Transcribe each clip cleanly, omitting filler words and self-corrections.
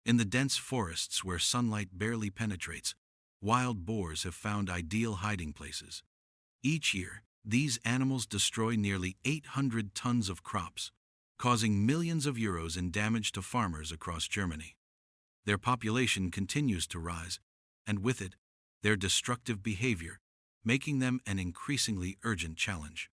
In the dense forests where sunlight barely penetrates, wild boars have found ideal hiding places. Each year, these animals destroy nearly 800 tons of crops, causing millions of euros in damage to farmers across Germany. Their population continues to rise, and with it, their destructive behavior, making them an increasingly urgent challenge.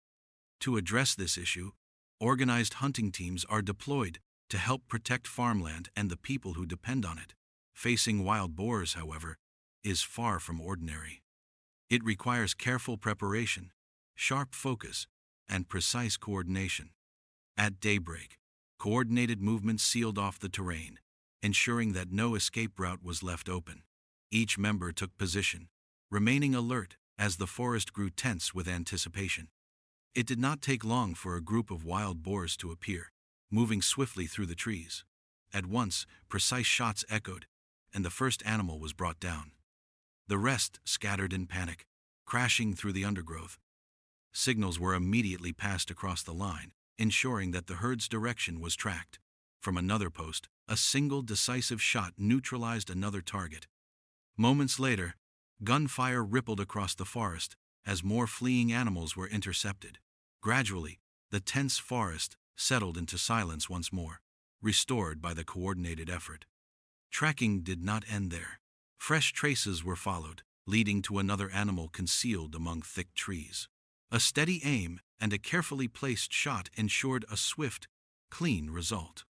To address this issue, organized hunting teams are deployed to help protect farmland and the people who depend on it. Facing wild boars, however, is far from ordinary. It requires careful preparation, sharp focus, and precise coordination. At daybreak, coordinated movements sealed off the terrain, ensuring that no escape route was left open. Each member took position, remaining alert as the forest grew tense with anticipation. It did not take long for a group of wild boars to appear, moving swiftly through the trees. At once, precise shots echoed, and the first animal was brought down. The rest scattered in panic, crashing through the undergrowth. Signals were immediately passed across the line, ensuring that the herd's direction was tracked. From another post, a single decisive shot neutralized another target. Moments later, gunfire rippled across the forest as more fleeing animals were intercepted. Gradually, the tense forest settled into silence once more, restored by the coordinated effort. Tracking did not end there. Fresh traces were followed, leading to another animal concealed among thick trees. A steady aim and a carefully placed shot ensured a swift, clean result.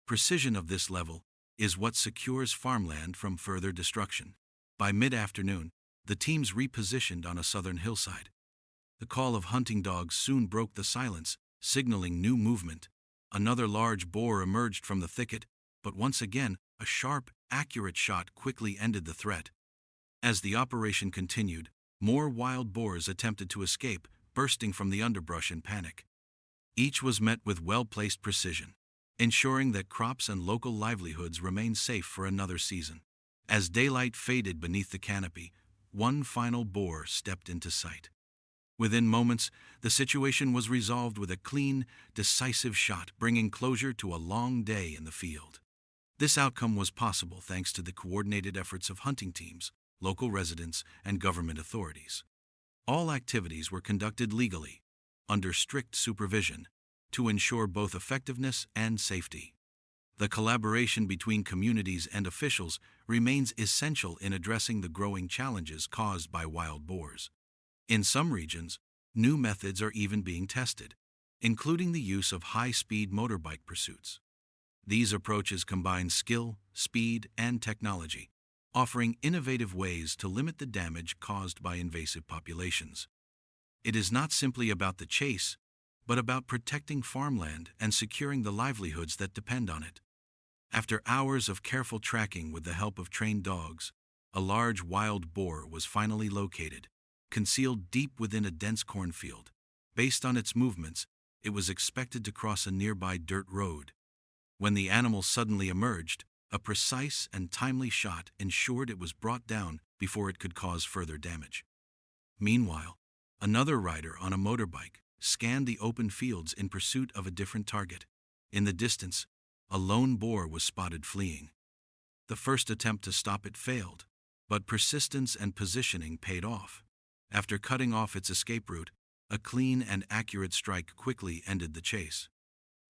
Precision of this level is what secures farmland from further destruction. By mid-afternoon, the teams repositioned on a southern hillside. The call of hunting dogs soon broke the silence, signaling new movement. Another large boar emerged from the thicket, but once again, a sharp, accurate shot quickly ended the threat. As the operation continued, more wild boars attempted to escape, bursting from the underbrush in panic. Each was met with well-placed precision, ensuring that crops and local livelihoods remained safe for another season. As daylight faded beneath the canopy, one final boar stepped into sight. Within moments, the situation was resolved with a clean, decisive shot, bringing closure to a long day in the field. This outcome was possible thanks to the coordinated efforts of hunting teams, local residents, and government authorities. All activities were conducted legally, under strict supervision, to ensure both effectiveness and safety. The collaboration between communities and officials remains essential in addressing the growing challenges caused by wild boars. In some regions, new methods are even being tested, including the use of high-speed motorbike pursuits. These approaches combine skill, speed, and technology, offering innovative ways to limit the damage caused by invasive populations. It is not simply about the chase, but about protecting farmland and securing the livelihoods that depend on it. After hours of careful tracking with the help of trained dogs, a large wild boar was finally located, concealed deep within a dense cornfield. Based on its movements, it was expected to cross a nearby dirt road. When the animal suddenly emerged, a precise and timely shot ensured it was brought down before it could cause further damage. Meanwhile, another rider on a motorbike scanned the open fields in pursuit of a different target. In the distance, a lone boar was spotted fleeing. The first attempt to stop it failed, but persistence and positioning paid off. After cutting off its escape route, a clean and accurate strike quickly ended the chase.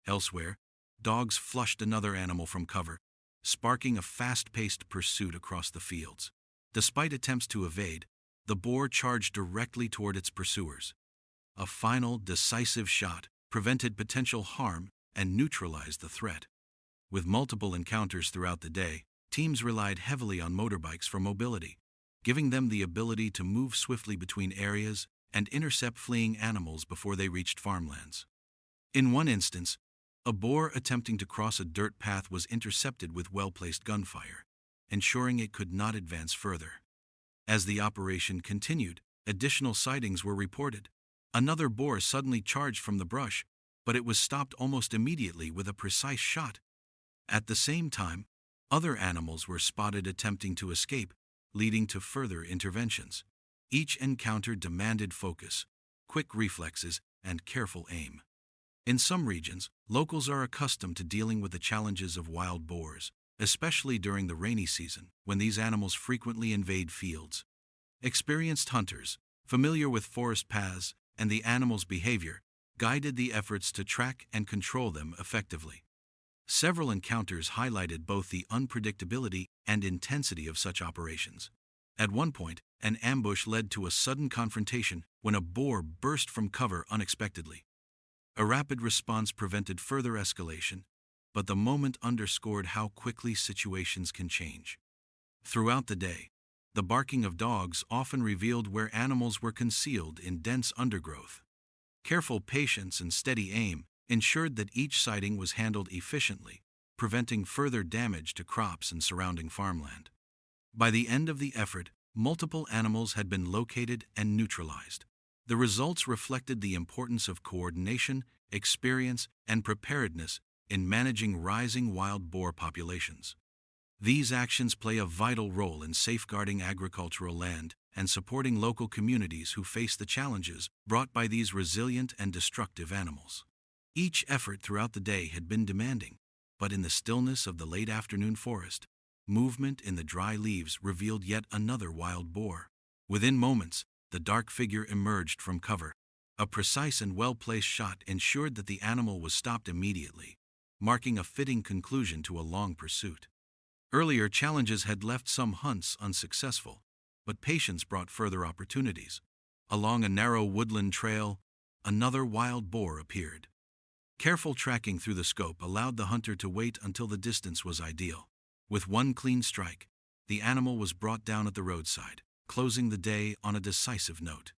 Elsewhere, dogs flushed another animal from cover, sparking a fast-paced pursuit across the fields. Despite attempts to evade, the boar charged directly toward its pursuers. A final, decisive shot prevented potential harm and neutralized the threat. With multiple encounters throughout the day, teams relied heavily on motorbikes for mobility, giving them the ability to move swiftly between areas and intercept fleeing animals before they reached farmlands. In one instance, a boar attempting to cross a dirt path was intercepted with well-placed gunfire, ensuring it could not advance further. As the operation continued, additional sightings were reported. Another boar suddenly charged from the brush, but it was stopped almost immediately with a precise shot. At the same time, other animals were spotted attempting to escape, leading to further interventions. Each encounter demanded focus, quick reflexes, and careful aim. In some regions, locals are accustomed to dealing with the challenges of wild boars, especially during the rainy season, when these animals frequently invade fields. Experienced hunters, familiar with forest paths and the animals' behavior, guided the efforts to track and control them effectively. Several encounters highlighted both the unpredictability and intensity of such operations. At one point, an ambush led to a sudden confrontation when a boar burst from cover unexpectedly. A rapid response prevented further escalation, but the moment underscored how quickly situations can change. Throughout the day, the barking of dogs often revealed where animals were concealed in dense undergrowth. Careful patience and steady aim ensured that each sighting was handled efficiently, preventing further damage to crops and surrounding farmland. By the end of the effort, multiple animals had been located and neutralized. The results reflected the importance of coordination, experience, and preparedness in managing rising wild boar populations. These actions play a vital role in safeguarding agricultural land and supporting local communities who face the challenges brought by these resilient and destructive animals. Each effort throughout the day had been demanding, but in the stillness of the late afternoon forest, movement in the dry leaves revealed yet another wild boar. Within moments, the dark figure emerged from cover. A precise and well-placed shot ensured that the animal was stopped immediately, marking a fitting conclusion to a long pursuit. Earlier challenges had left some hunts unsuccessful, but patience brought further opportunities. Along a narrow woodland trail, another wild boar appeared. Careful tracking through the scope allowed the hunter to wait until the distance was ideal. With one clean strike, the animal was brought down at the roadside, closing the day on a decisive note.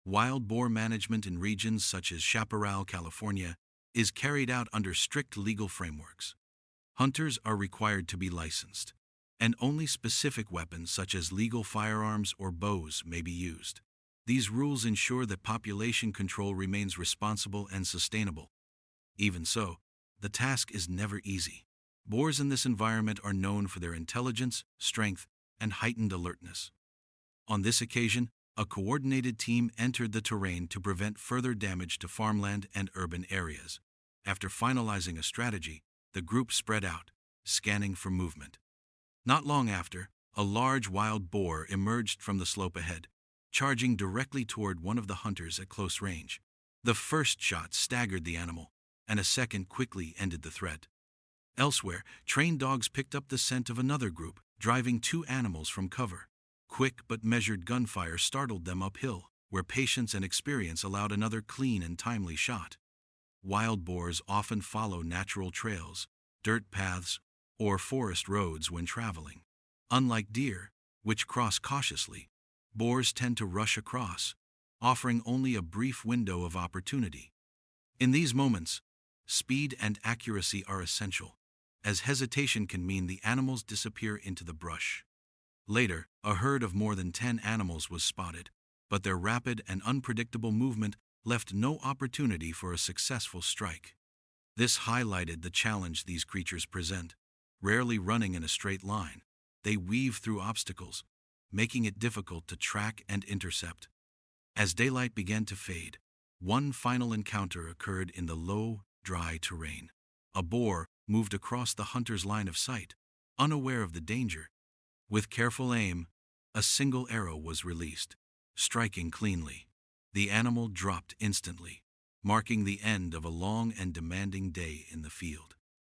Wild boar management in regions such as Chaparral, California, is carried out under strict legal frameworks. Hunters are required to be licensed, and only specific weapons such as legal firearms or bows may be used. These rules ensure that population control remains responsible and sustainable. Even so, the task is never easy. Boars in this environment are known for their intelligence, strength, and heightened alertness. On this occasion, a coordinated team entered the terrain to prevent further damage to farmland and urban areas. After finalizing a strategy, the group spread out, scanning for movement. Not long after, a large wild boar emerged from the slope ahead, charging directly toward one of the hunters at close range. The first shot staggered the animal, and a second quickly ended the threat. Elsewhere, trained dogs picked up the scent of another group, driving two animals from cover. Quick but measured gunfire startled them uphill, where patience and experience allowed another clean and timely shot. Wild boars often follow natural trails, dirt paths, or forest roads when traveling. Unlike deer, which cross cautiously, boars tend to rush across, offering only a brief window of opportunity. In these moments, speed and accuracy are essential, as hesitation can mean the animals disappear into the brush. Later, a herd of more than 10 animals was spotted, but their rapid and unpredictable movement left no opportunity for a successful strike. This highlighted the challenge these creatures present. Rarely running in a straight line, they weave through obstacles, making it difficult to track and intercept. As daylight began to fade, one final encounter occurred in the low, dry terrain. A boar moved across the hunter's line of sight, unaware of the danger. With careful aim, a single arrow was released, striking cleanly. The animal dropped instantly, marking the end of a long and demanding day in the field.